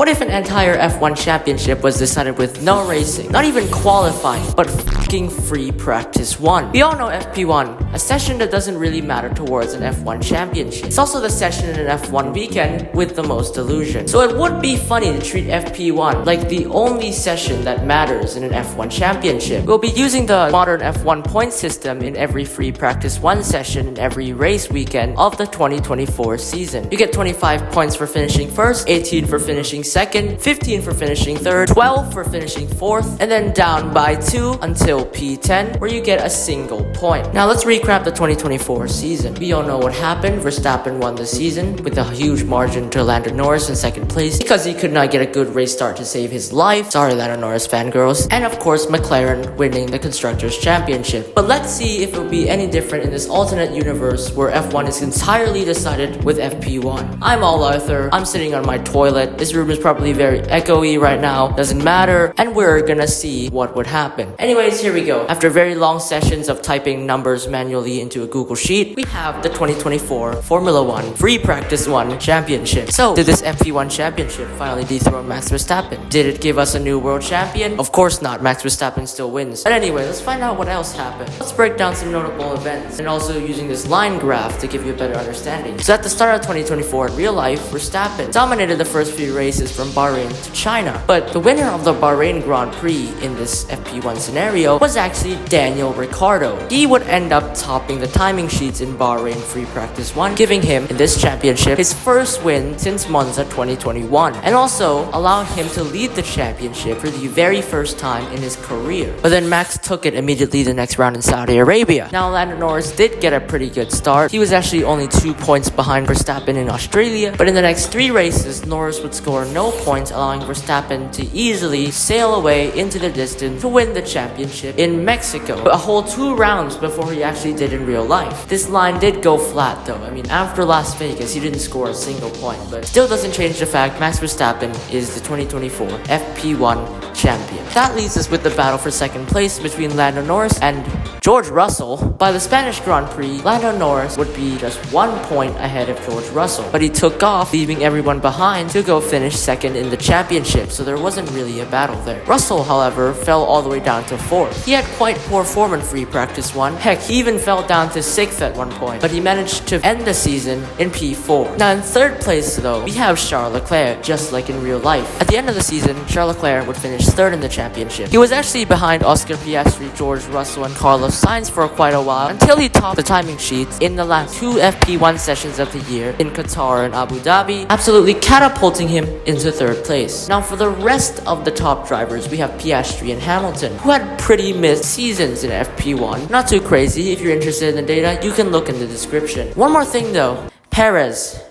What if an entire F1 championship was decided with no racing, not even qualifying, but fucking free practice 1? We all know FP1, a session that doesn't really matter towards an F1 championship. It's also the session in an F1 weekend with the most delusion. So it would be funny to treat FP1 like the only session that matters in an F1 championship. We'll be using the modern F1 point system in every free practice 1 session in every race weekend of the 2024 season. You get 25 points for finishing first, 18 for finishing second, 15 for finishing third, 12 for finishing fourth, and then down by 2 until P10, where you get a single point. Now let's recap the 2024 season. We all know what happened. Verstappen won the season with a huge margin to Lando Norris in second place because he could not get a good race start to save his life. Sorry, Lando Norris fangirls. And of course, McLaren winning the Constructors Championship. But let's see if it will be any different in this alternate universe where F1 is entirely decided with FP1. I'm all Arthur. I'm sitting on my toilet. This room is probably very echoey right now, doesn't matter, and we're gonna see what would happen. Anyways, here we go. After very long sessions of typing numbers manually into a Google Sheet, we have the 2024 Formula 1 Free Practice 1 Championship. So, did this FP1 Championship finally dethrone Max Verstappen? Did it give us a new world champion? Of course not, Max Verstappen still wins. But anyway, let's find out what else happened. Let's break down some notable events, and also using this line graph to give you a better understanding. So at the start of 2024 in real life, Verstappen dominated the first few races from Bahrain to China. But the winner of the Bahrain Grand Prix in this FP1 scenario was actually Daniel Ricciardo. He would end up topping the timing sheets in Bahrain Free Practice 1, giving him, in this championship, his first win since Monza 2021, and also allowing him to lead the championship for the very first time in his career. But then Max took it immediately the next round in Saudi Arabia. Now Lando Norris did get a pretty good start. He was actually only 2 points behind Verstappen in Australia, but in the next 3 races, Norris would score no points, allowing Verstappen to easily sail away into the distance to win the championship in Mexico, a whole 2 rounds before he actually did in real life. This line did go flat though. I mean, after Las Vegas, he didn't score a single point, but still doesn't change the fact Max Verstappen is the 2024 FP1 champion. That leaves us with the battle for second place between Lando Norris and George Russell. By the Spanish Grand Prix, Lando Norris would be just 1 point ahead of George Russell, but he took off, leaving everyone behind to go finish second in the championship, so there wasn't really a battle there. Russell, however, fell all the way down to 4th. He had quite poor form in Free Practice 1. Heck, he even fell down to 6th at one point, but he managed to end the season in P4. Now in 3rd place though, we have Charles Leclerc, just like in real life. At the end of the season, Charles Leclerc would finish 3rd in the championship. He was actually behind Oscar Piastri, George Russell, and Carlos Sainz for quite a while, until he topped the timing sheets in the last 2 FP1 sessions of the year in Qatar and Abu Dhabi, absolutely catapulting him into 3rd place. Now for the rest of the top drivers, we have Piastri and Hamilton, who had pretty missed seasons in FP1. Not too crazy. If you're interested in the data, you can look in the description. One more thing though, Perez.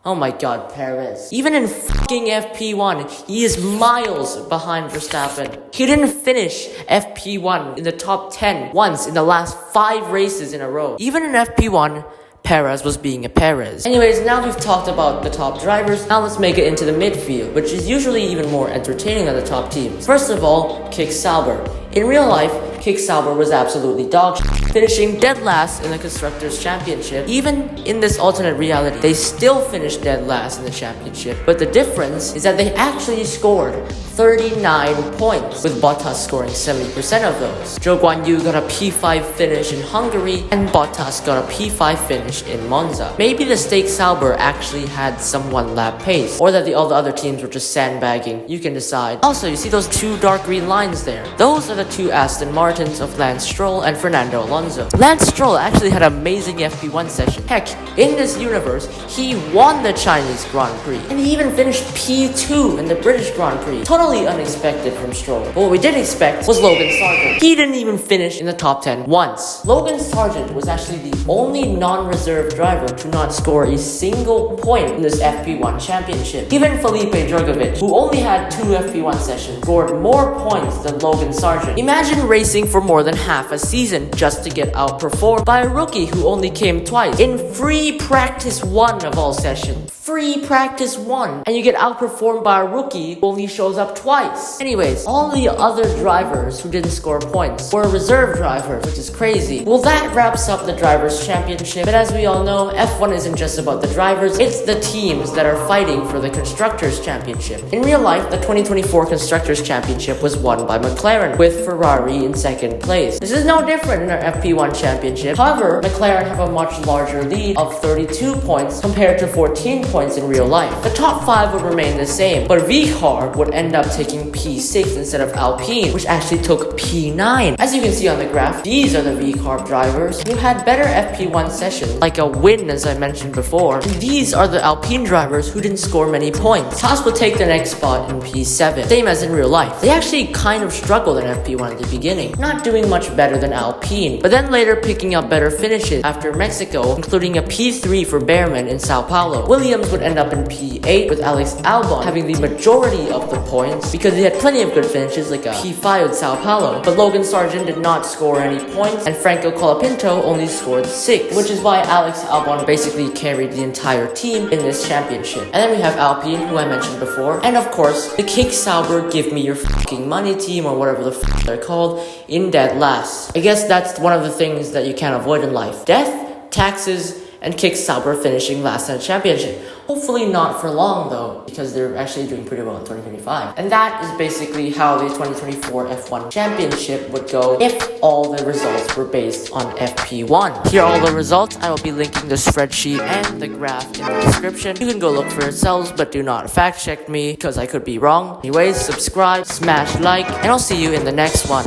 Oh my god, Perez. Even in fucking FP1, he is miles behind Verstappen. He didn't finish FP1 in the top 10 once in the last 5 races in a row. Even in FP1, Perez was being a Perez. Anyways, now we've talked about the top drivers, now let's make it into the midfield, which is usually even more entertaining than the top teams. First of all, Kick Sauber. In real life, Kick Sauber was absolutely dog shit, finishing dead last in the Constructors Championship. Even in this alternate reality, they still finished dead last in the championship, but the difference is that they actually scored 39 points, with Bottas scoring 70% of those. Zhou Guanyu got a P5 finish in Hungary, and Bottas got a P5 finish in Monza. Maybe the Stake Sauber actually had some 1-lap pace, or that all the other teams were just sandbagging. You can decide. Also, you see those 2 dark green lines there? Those are the 2 Aston Martins of Lance Stroll and Fernando Alonso. Lance Stroll actually had an amazing FP1 session. Heck, in this universe, he won the Chinese Grand Prix, and he even finished P2 in the British Grand Prix. Totally unexpected from Stroll. But what we did expect was Logan Sargent. He didn't even finish in the top 10 once. Logan Sargent was actually the only non-reserve driver to not score a single point in this FP1 championship. Even Felipe Drugovich, who only had 2 FP1 sessions, scored more points than Logan Sargent. Imagine racing for more than half a season just to get outperformed by a rookie who only came twice in Free Practice 1 of all sessions. free practice 1, and you get outperformed by a rookie who only shows up twice. Anyways, all the other drivers who didn't score points were reserve drivers, which is crazy. Well, that wraps up the Drivers' Championship, but as we all know, F1 isn't just about the drivers, it's the teams that are fighting for the Constructors' Championship. In real life, the 2024 Constructors' Championship was won by McLaren, with Ferrari in second place. This is no different in our FP1 Championship. However, McLaren have a much larger lead of 32 points compared to 14 points in real life. The top 5 would remain the same, but VCARB would end up taking P6 instead of Alpine, which actually took P9. As you can see on the graph, these are the VCARB drivers who had better FP1 sessions, like a win as I mentioned before. And these are the Alpine drivers who didn't score many points. Haas will take the next spot in P7, same as in real life. They actually kind of struggled in FP1 at the beginning, not doing much better than Alpine, but then later picking up better finishes after Mexico, including a P3 for Behrman in Sao Paulo. Williams would end up in P8 with Alex Albon having the majority of the points because he had plenty of good finishes like a P5 with Sao Paulo, but Logan Sargent did not score any points and Franco Colapinto only scored 6, which is why Alex Albon basically carried the entire team in this championship. And then we have Alpine, who I mentioned before, and of course the Kick Sauber Give Me Your Fucking Money team, or whatever the f they're called, in dead last. I guess that's one of the things that you can't avoid in life: death, taxes, and Kick Sauber finishing last in a championship. Hopefully not for long though, because they're actually doing pretty well in 2025. And that is basically how the 2024 F1 Championship would go if all the results were based on FP1. Here are all the results. I will be linking the spreadsheet and the graph in the description. You can go look for yourselves, but do not fact check me because I could be wrong. Anyways, subscribe, smash like, and I'll see you in the next one.